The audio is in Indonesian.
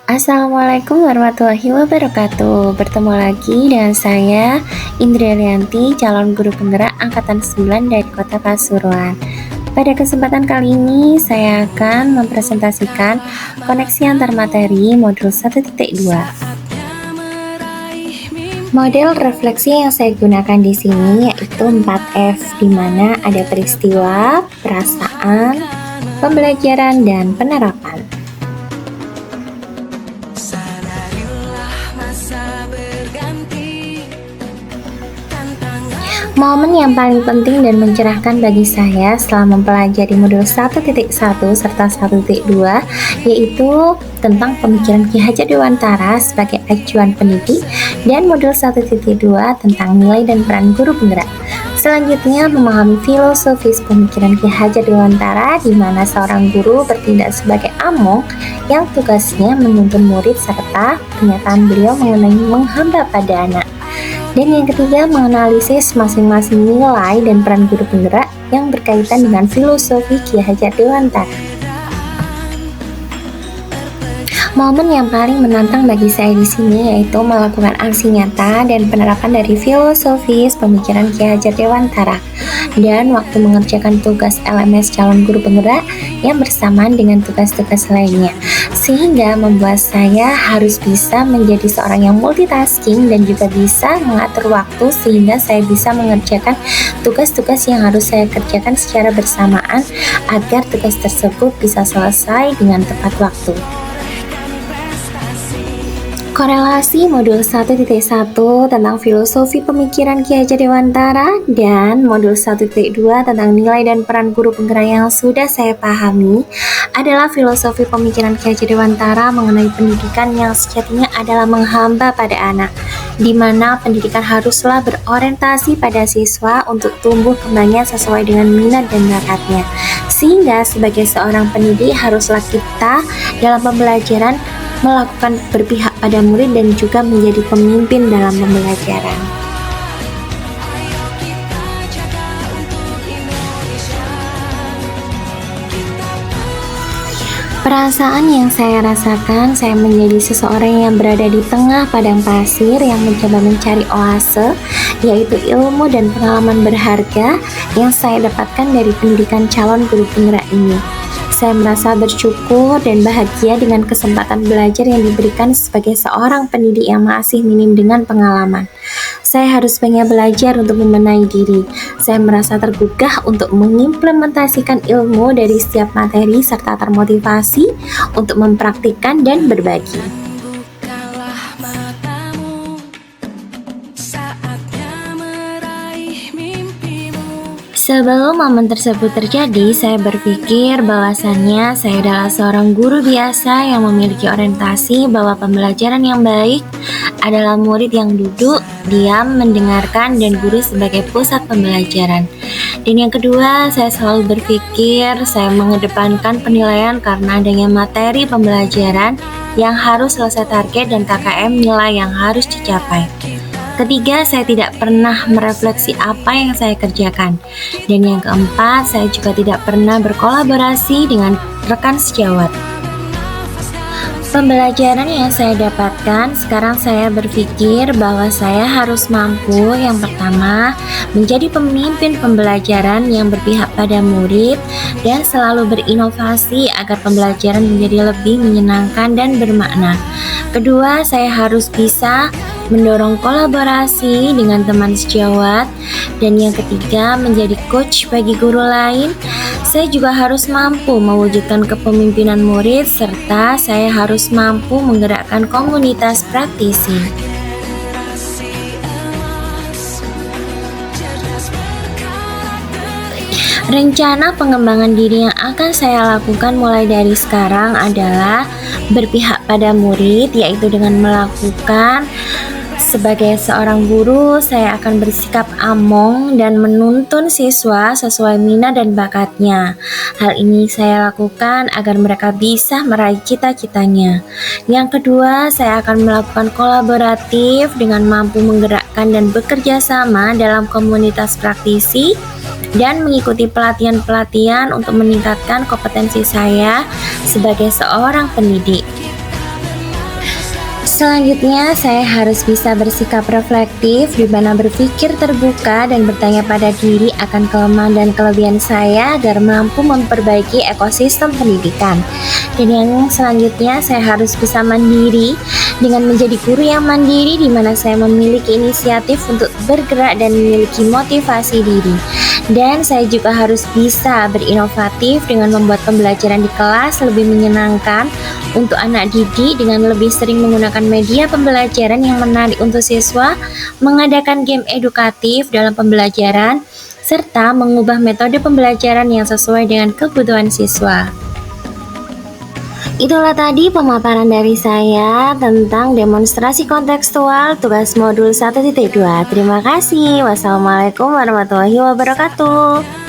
Assalamualaikum warahmatullahi wabarakatuh. Bertemu lagi dengan saya Indrianti, calon guru penggerak angkatan 9 dari Kota Pasuruan. Pada kesempatan kali ini saya akan mempresentasikan koneksi antar materi modul 1.2. Model refleksi yang saya gunakan di sini yaitu 4F, di mana ada peristiwa, perasaan, pembelajaran, dan penerapan. Momen yang paling penting dan mencerahkan bagi saya setelah mempelajari modul 1.1 serta 1.2 yaitu tentang pemikiran Ki Hajar Dewantara sebagai acuan pendidik dan modul 1.2 tentang nilai dan peran guru penggerak. Selanjutnya, memahami filosofis pemikiran Ki Hajar Dewantara di mana seorang guru bertindak sebagai among yang tugasnya menuntun murid serta pernyataan beliau mengenai menghamba pada anak. Dan yang ketiga, menganalisis masing-masing nilai dan peran guru penggerak yang berkaitan dengan filosofi Ki Hajar Dewantara. Momen yang paling menantang bagi saya di sini yaitu melakukan aksi nyata dan penerapan dari filosofis pemikiran Ki Hajar Dewantara dan waktu mengerjakan tugas LMS calon guru penggerak yang bersamaan dengan tugas-tugas lainnya, sehingga membuat saya harus bisa menjadi seorang yang multitasking dan juga bisa mengatur waktu sehingga saya bisa mengerjakan tugas-tugas yang harus saya kerjakan secara bersamaan agar tugas tersebut bisa selesai dengan tepat waktu. Korelasi modul 1.1 tentang filosofi pemikiran Ki Hajar Dewantara dan modul 1.2 tentang nilai dan peran guru penggerak yang sudah saya pahami adalah filosofi pemikiran Ki Hajar Dewantara mengenai pendidikan yang sejatinya adalah menghamba pada anak, di mana pendidikan haruslah berorientasi pada siswa untuk tumbuh kembangnya sesuai dengan minat dan bakatnya. Sehingga sebagai seorang pendidik haruslah kita dalam pembelajaran melakukan berpihak pada murid dan juga menjadi pemimpin dalam pembelajaran. Perasaan yang saya rasakan, saya menjadi seseorang yang berada di tengah padang pasir yang mencoba mencari oase, yaitu ilmu dan pengalaman berharga yang saya dapatkan dari pendidikan calon guru penggerak ini. Saya merasa bersyukur dan bahagia dengan kesempatan belajar yang diberikan sebagai seorang pendidik yang masih minim dengan pengalaman. Saya harus banyak belajar untuk membenahi diri. Saya merasa tergugah untuk mengimplementasikan ilmu dari setiap materi serta termotivasi untuk mempraktikkan dan berbagi. Sebelum momen tersebut terjadi, saya berpikir bahwasannya saya adalah seorang guru biasa yang memiliki orientasi bahwa pembelajaran yang baik adalah murid yang duduk, diam, mendengarkan, dan guru sebagai pusat pembelajaran. Dan yang kedua, saya selalu berpikir saya mengedepankan penilaian karena adanya materi pembelajaran yang harus selesai target dan KKM nilai yang harus dicapai. Ketiga, saya tidak pernah merefleksi apa yang saya kerjakan. Dan yang keempat, saya juga tidak pernah berkolaborasi dengan rekan sejawat. Pembelajaran yang saya dapatkan, sekarang saya berpikir bahwa saya harus mampu yang pertama, menjadi pemimpin pembelajaran yang berpihak pada murid dan selalu berinovasi agar pembelajaran menjadi lebih menyenangkan dan bermakna. Kedua, saya harus bisa mendorong kolaborasi dengan teman sejawat, dan yang ketiga menjadi coach bagi guru lain. Saya juga harus mampu mewujudkan kepemimpinan murid serta saya harus mampu menggerakkan komunitas praktisi. Rencana pengembangan diri yang akan saya lakukan mulai dari sekarang adalah berpihak pada murid, yaitu dengan melakukan sebagai seorang guru, saya akan bersikap among dan menuntun siswa sesuai minat dan bakatnya. Hal ini saya lakukan agar mereka bisa meraih cita-citanya. Yang kedua, saya akan melakukan kolaboratif dengan mampu menggerakkan dan bekerja sama dalam komunitas praktisi dan mengikuti pelatihan-pelatihan untuk meningkatkan kompetensi saya sebagai seorang pendidik. Selanjutnya, saya harus bisa bersikap reflektif, di mana berpikir terbuka dan bertanya pada diri akan kelemahan dan kelebihan saya agar mampu memperbaiki ekosistem pendidikan. Dan yang selanjutnya, saya harus bisa mandiri dengan menjadi guru yang mandiri, di mana saya memiliki inisiatif untuk bergerak dan memiliki motivasi diri. Dan saya juga harus bisa berinovatif dengan membuat pembelajaran di kelas lebih menyenangkan untuk anak didik dengan lebih sering menggunakan media pembelajaran yang menarik untuk siswa, mengadakan game edukatif dalam pembelajaran, serta mengubah metode pembelajaran yang sesuai dengan kebutuhan siswa. Itulah tadi pemaparan dari saya tentang demonstrasi kontekstual tugas modul 1.2. Terima kasih. Wassalamualaikum warahmatullahi wabarakatuh.